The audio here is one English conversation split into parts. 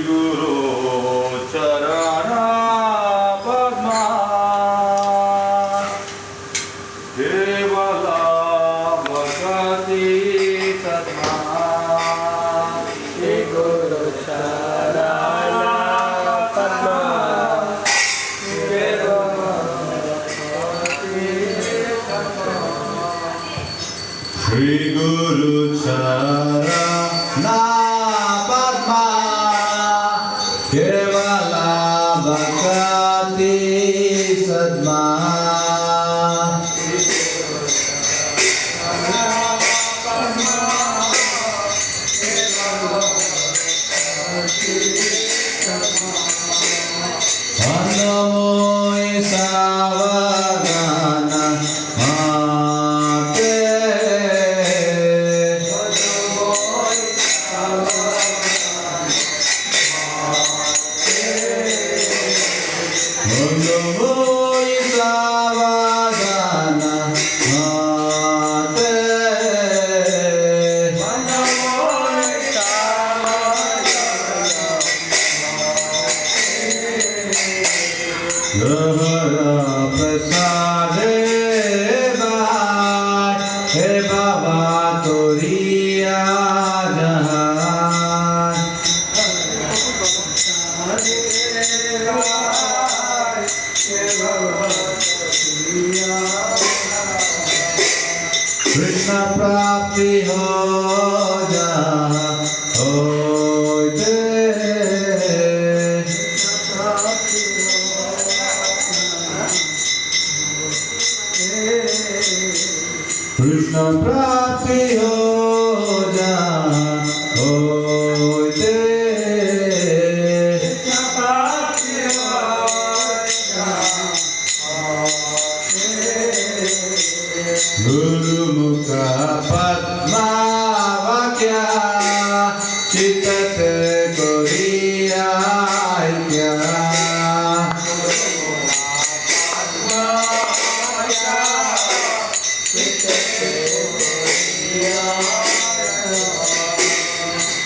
Guru Charana Padma Kevala Bhakati Sadma Shri Guru Charana Padma Kevala Bhakati Sadma Shri Guru Charana Padma Kevala Bhakati Sadma Anamoy Savadana Mate Anamoy Savadana Mate Gahara prasade bhai he baba toriya jahan Krishna prapti ho jahan hoite Krishna prapti ho jahan hoite Guru Mukha Padma Vakya Chitate Koriya Aikya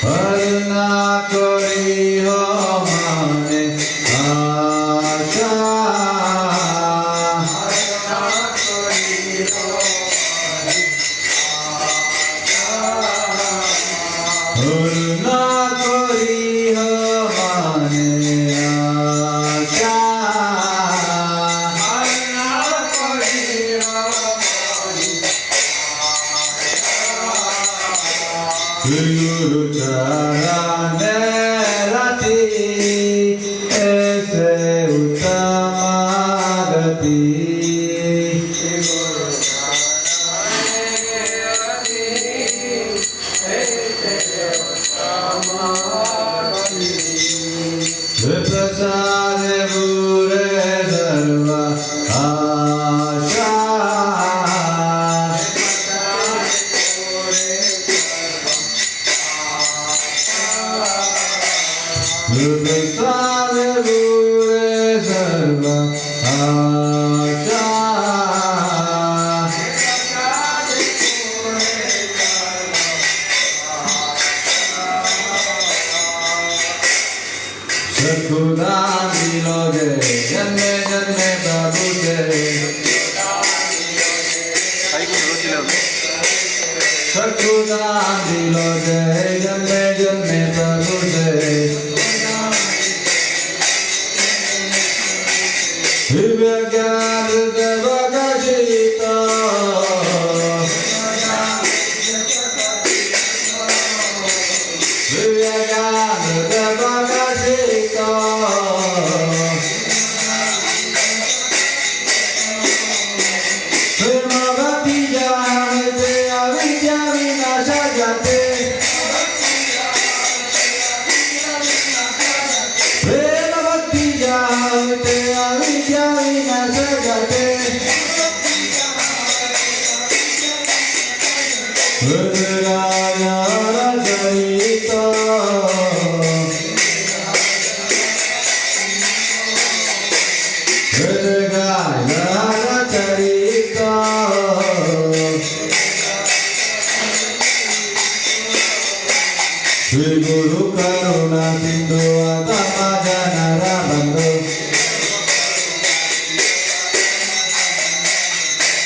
Harna Kori Ho Mane Asha Harna Kori Ho Mane Asha Guru Charane Rati Aise Uttama Gati Viprasade Bure Sarva Asha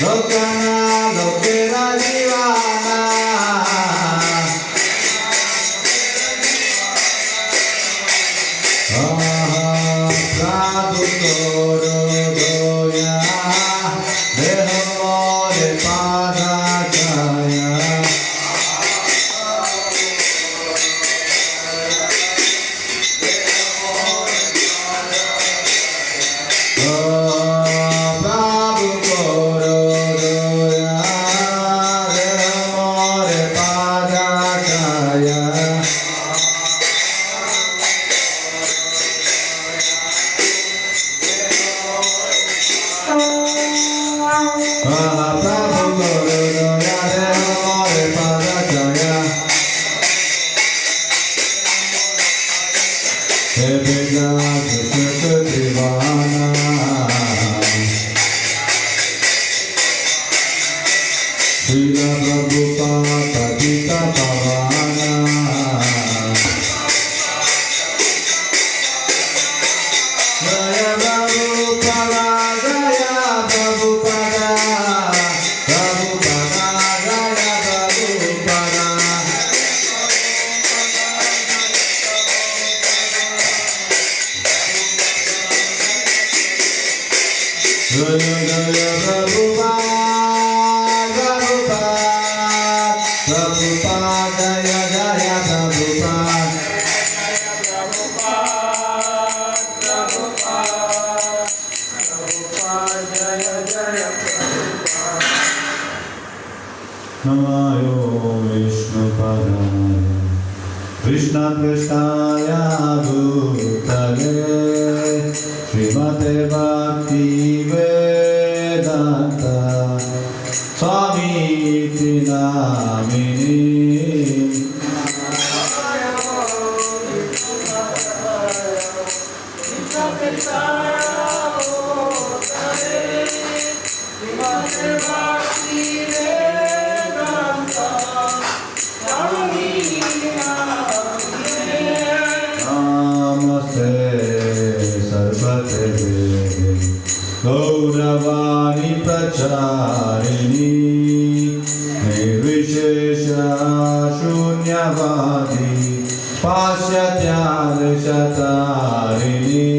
Lokana lokera divana Prabhu Koro Goya Deho More Pada Jaya Prabhu Koro Goya Deho More Pada Jaya Prabhu Guru Goya Deho More Pada Jaya He Vidya Krishna Divana Srila Prabhupada Patita Pavana Jaya Prabhupada Jaya Prabhupada Prabhupada Jaya Prabhupada Jaya Jaya Prabhupada Prabhupada Prabhupada Jaya Jaya Prabhupada Namayo Vishnupadaya Krishna Krishnaya Bhutale Srimate Bhakti Vedanta Swami Iti Namini Namaste Sarvate Deve Gauravani Pracharini Nirvishesha Shunyavadi Pasyatyadeshatarini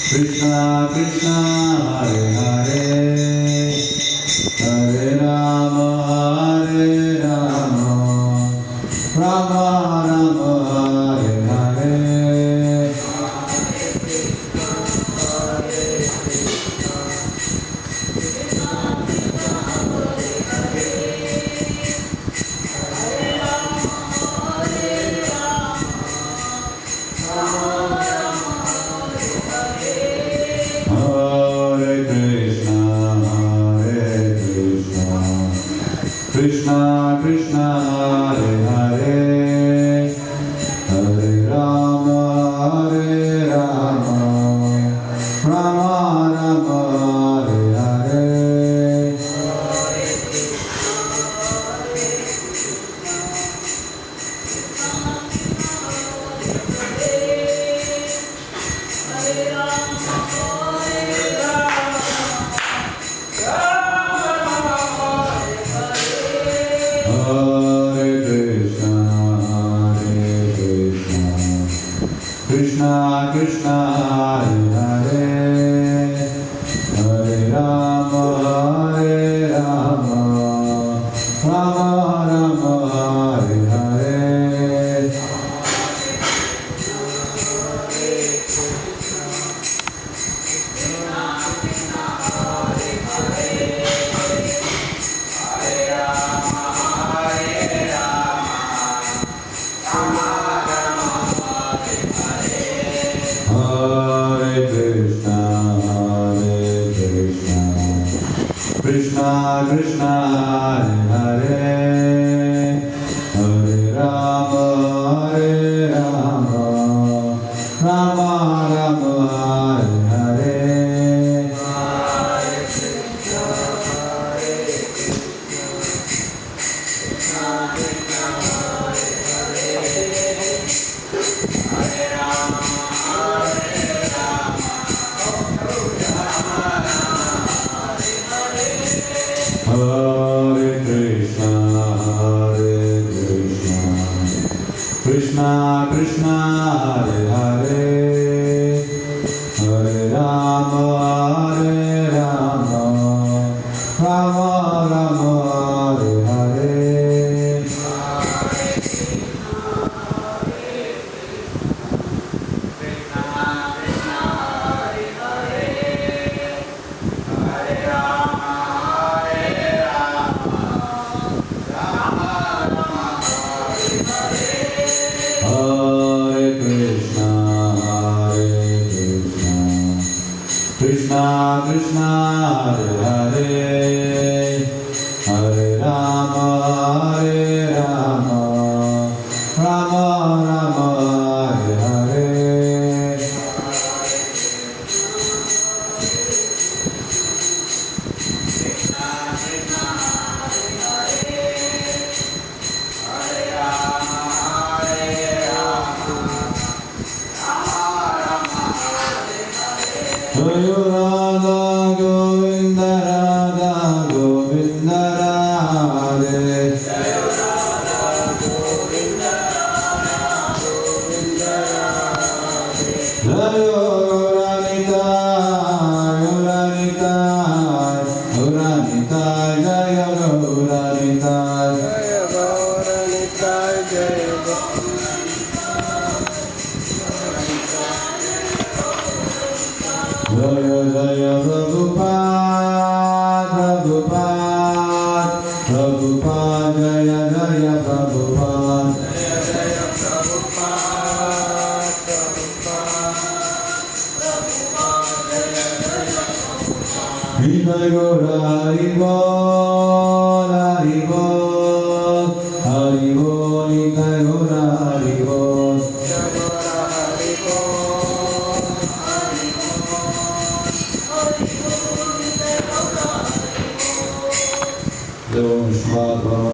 Krishna Krishna Hare Hare Hare Rama Rama Rama Hare Hare Krishna Krishna Hare Hare Hare Rama Hare Krishna Krishna Hare Hare Hare Rama Hare Rama Rama Rama Hare Hare Hare Krishna Krishna Krishna Hare Hare Hare Rama Hare Rama Rama Rama Hare Hare Hare Krishna Krishna Krishna Hare Hare Hare Rama Hare Rama Rama Rama Hare Hare Hare Krishna Krishna Krishna Hare Hare Hare Rama Hare Rama Rama Rama Hare Hare Jaya Radha Govinda Radha Govinda Radhe Jaya Radha Govinda Radha Govinda Radhe Jaya Ranita Ranita Ranita Jaya Ranita Jaya Ranita Jaya Jaya Jaya Prabhupada Prabhupada Prabhupada Jaya Jaya Prabhupada Jaya Jaya Prabhupada Prabhupada Hridaya Gaura Hari Bol Hari Bol Hari Bol Hridaya Gaura Hari Bol Hari Bol